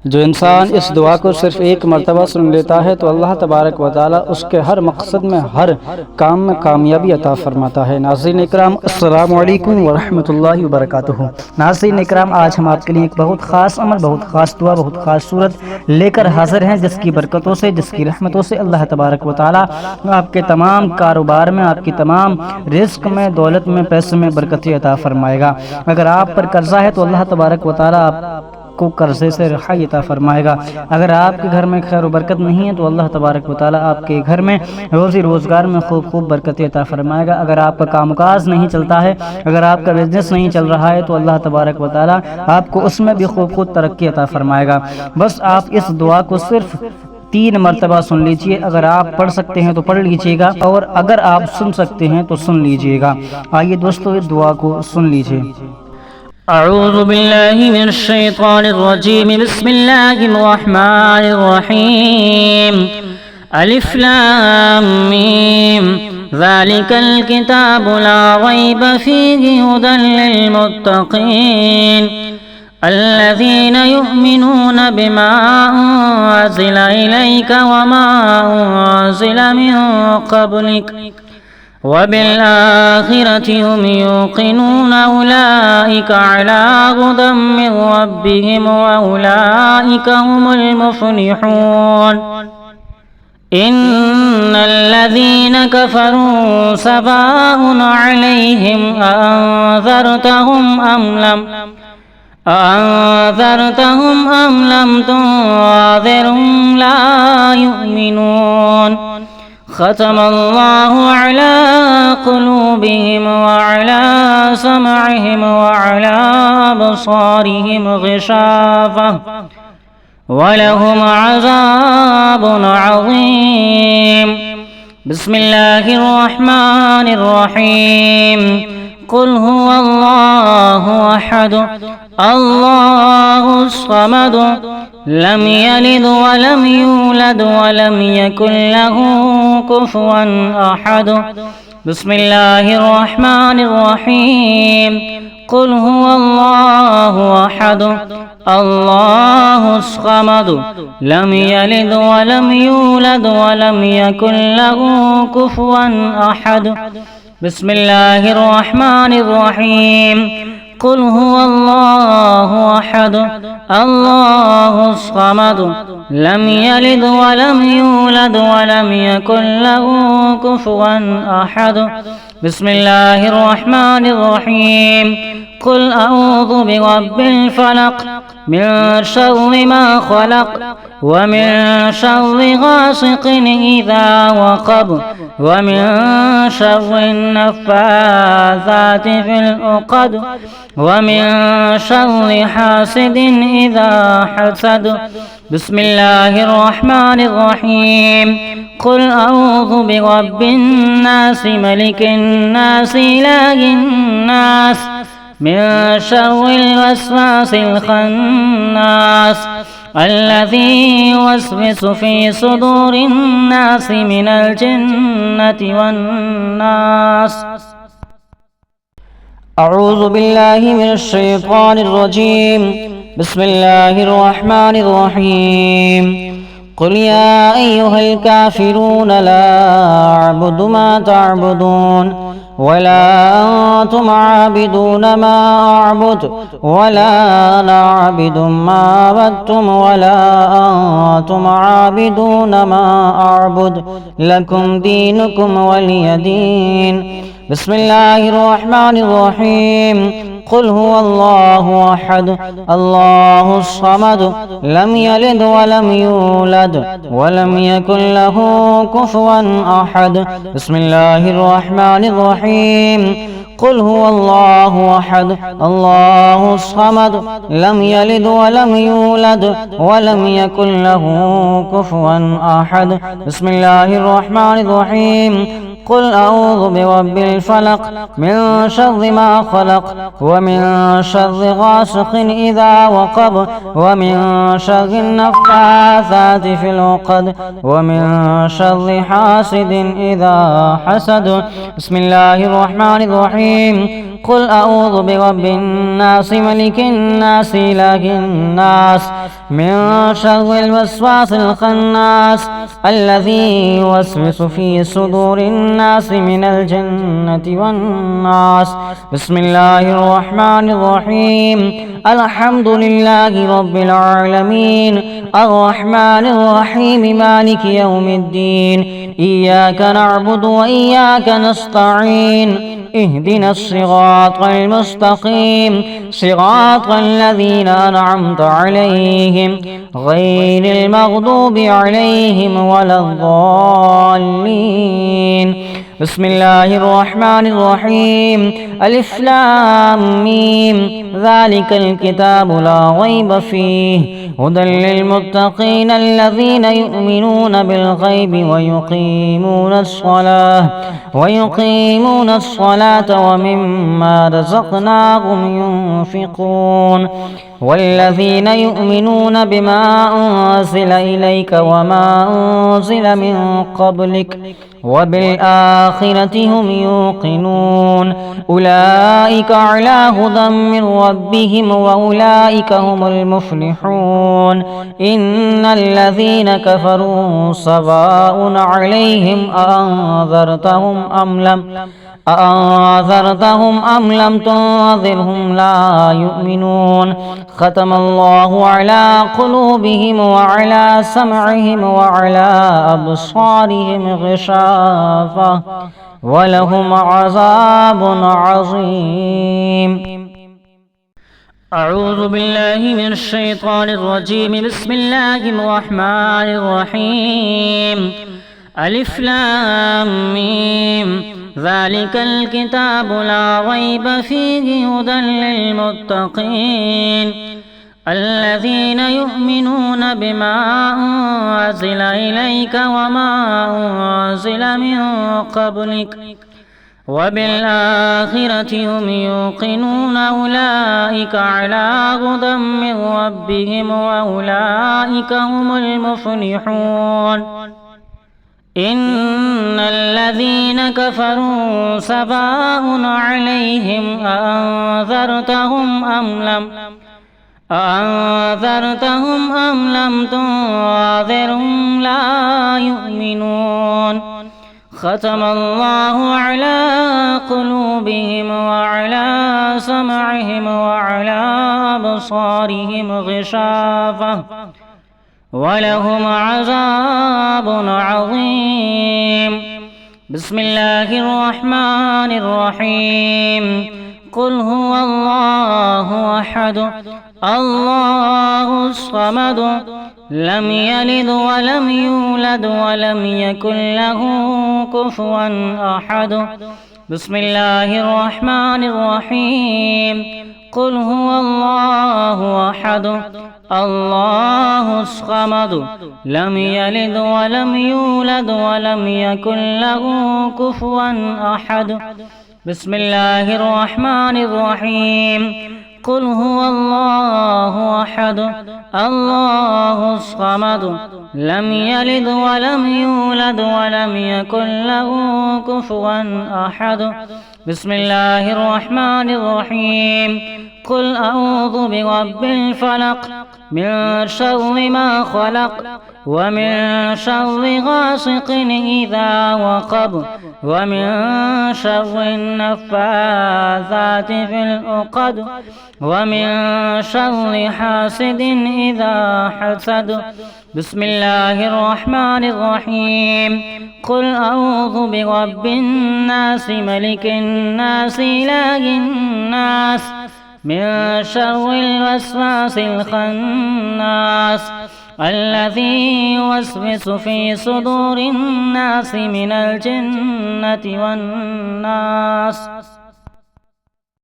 जो इंसान इस दुआ को सिर्फ एक मरतबा सुन लेता है तो अल्लाह तबारक व तआला उसके हर मकसद में, हर काम में कामयाबी अता फरमाता है। नाज़रीन इकराम, अस्सलामु अलैकुम व रहमतुल्लाहि व बरकातुहू। नाज़रीन इकराम, आज हम आपके लिए एक बहुत ख़ास अमल, बहुत ख़ास दुआ, बहुत ख़ास सूरत लेकर हाजिर हैं, जिसकी बरकतों से, जिसकी रहमतों से अल्लाह तबारक व तआला आपके तमाम कारोबार में, आपकी तमाम रिज़्क में, दौलत में, पैसे में बरकतें अता फरमाएगा। अगर आप पर कर्जा है तो अल्लाह तबारक व तआला को कर्जे से रिहाई अता फरमाएगा। अगर आपके घर में खैर बरकत नहीं है तो अल्लाह तबारक व तआला आपके घर में रोज़ी रोज़गार में खूब बरकतें अता फरमाएगा। अगर आपका कामकाज नहीं चलता है, अगर आपका बिजनेस नहीं चल रहा है तो अल्लाह तबारक व तआला आपको उसमें भी खूब तरक्की अता फरमाएगा। बस आप इस दुआ को सिर्फ 3 मरतबा सुन लीजिए। अगर आप पढ़ सकते हैं तो पढ़ लीजिएगा, और अगर आप सुन सकते हैं तो सुन लीजिएगा। आइए दोस्तों, इस दुआ को सुन लीजिए। अऊज़ु बिल्लाहि मिनश शैतानिर रजीम, बिस्मिल्लाहिर रहमानिर रहीम। अलिफ लाम मीम, ज़ालिकल किताबु ला रैब फ़ीहि हुदल लिल मुत्तक़ीन अल्लज़ीना युमिनूना बिमा उन्ज़िला इलैका वमा उन्ज़िला मिन क़ब्लिक वबिल-आखिरति हुम यूक़िनून उलाइका अला हुदम मिन रब्बिहिम व उलाइका हुमुल मुफ़्लिहून। इन्नल्लज़ीना कफ़रू सवाउन अलैहिम अअन्ज़रतहुम अम लम तुन्ज़िरहुम ला युमिनून। ख़तमल्लाहु अला क़ुलूबिहिम व अला समअहिम व अला अबसारिहिम ग़िशावह व लहुम अज़ाबुन अज़ीम। बिस्मिल्लाहिर रहमानिर रहीम। क़ुल हुवल्लाहु अहद, अल्लाहुस समद, लम यलिद व लम यूलद व लम यकुल लहू कुफ़ुवन अहद। बिस्मिल्लाहिर रहमानिर रहीम। क़ुल हुवल्लाहु अहद, अल्लाहुस समद, लम यलिद व लम यूलद व लम यकुल लहू कुफ़ुवन अहद। बिस्मिल्लाहिर रहमानिर रहीम। क़ुल हुवल्लाहु अहद, अल्लाहुस समद, लम यलिद व लम यूलद व लम यकुल लहू कुफ़ुवन अहद। बिस्मिल्लाहिर रहमानिर रहीम। क़ुल अऊज़ु बिरब्बिल फ़लक़, मिन शर्रि मा ख़लक़, व मिन शर्रि गासिक़िन इज़ा वक़ब, व मिन शर्रि नफ़्फ़ाज़ाति फ़िल उक़द, व मिन शर्रि हासिदिन इज़ा हसद। बिस्मिल्लाहिर रहमानिर रहीम। क़ुल अऊज़ु बिरब्बिन नास, मलिकिन नास, इलाहिन नास, मिन शर्रिल वस्वासिल ख़न्नास, अल्लज़ी युवस्विसु फ़ी सुदूरिन नास मिनल जिन्नति वन्नास। अऊज़ु बिल्लाहि मिनश शैतानिर रजीम, बिस्मिल्लाहिर रहमानिर रहीम। क़ुल या अय्युहल काफ़िरून ला अअबुदु मा तअबुदून वला अंतुम आबिदून मा अअबुदु वला अना आबिदु मा अबदतुम वला अंतुम आबिदून मा अअबुदु लकुम दीनुकुम वलिय दीन। बिस्मिल्लाहिर रहमानिर रहीम। क़ुल हुवल्लाहु अहद, अल्लाहुस समद, लम यलिद व लम यूलद व लम यकुल लहू कुफ़ुवन अहद। बिस्मिल्लाहिर रहमानिर रहीम। क़ुल हुवल्लाहु अहद, अल्लाहुस समद, लम यलिद व लम यूलद व लम यकुल लहू कुफ़ुवन अहद। बिस्मिल्लाहिर रहमानिर रहीम। क़ुल अऊज़ु बिरब्बिल फ़लक़, मिन शर्रि मा ख़लक़, व मिन शर्रि गासिक़िन इज़ा वक़ब, व मिन शर्रि नफ़्फ़ाज़ाति फ़िल उक़द, व मिन शर्रि हासिदिन इज़ा हसद। बिस्मिल्लाहिर रहमानिर रहीम। قل أعوذ برب الناس ملك الناس إله الناس من شر الوسواس الخناس الذي يوسوس في صدور الناس من الجنة والناس. بسم الله الرحمن الرحيم. الحمد لله رب العالمين الرحمن الرحيم مالك يوم الدين إياك نعبد وإياك نستعين اهدنا الصراط المستقيم صراط الذين أنعمت عليهم غير المغضوب عليهم ولا الضالين. بسم الله الرحمن الرحيم. ألف لام ميم ذلك الكتاب لا ريب فيه هدى للمتقين الذين يؤمنون بالغيب ويقيمون الصلاة ومما رزقناهم ينفقون والذين يؤمنون بما أنزل إليك وما أنزل من قبلك وبالآخرة هم يوقنون أولئك على هدى من ربهم وأولئك هم المفلحون. إن الذين كفروا سواء عليهم أأنذرتهم أم لم تنذرهم لا يؤمنون. ختم الله على قلوبهم وعلى سمعهم وعلى أبصارهم غشاوة ولهم عذاب عظيم. أعوذ بالله من الشيطان الرجيم. بسم الله الرحمن الرحيم. ألف لام ميم ذلك الكتاب لا ريب فيه هدى للمتقين الذين يؤمنون بما أنزل إليك وما أنزل من قبلك وبالآخرة هم يوقنون أولئك على هدى من ربهم وأولئك هم المفلحون. إن الذين كفروا سواء عليهم أأنذرتهم أم لم تنذرهم لا يؤمنون. ختم الله على قلوبهم وعلى سمعهم وعلى أبصارهم غشاوة ولهم عذاب عظيم. بسم الله الرحمن الرحيم. قل هو الله أحد الله الصمد لم يلد ولم يولد ولم يكن له كفوا أحد. بسم الله الرحمن الرحيم. قل هو الله أحد الله الصمد لم يلد ولم يولد ولم يكن له كفوا أحد. بسم الله الرحمن الرحيم. قل هو الله أحد الله الصمد لم يلد ولم يولد ولم يكن له كفوا أحد. بسم الله الرحمن الرحيم. قل أعوذ برب الفلق من شر ما خلق ومن شر غاسق إذا وقب ومن شر النفاثات في العقد ومن شر حاسد إذا حسد. بسم الله الرحمن الرحيم. قل أعوذ برب الناس ملك الناس إله الناس من شر الوسواس الخناس الذي يوسوس في صدور الناس من الجنة والناس.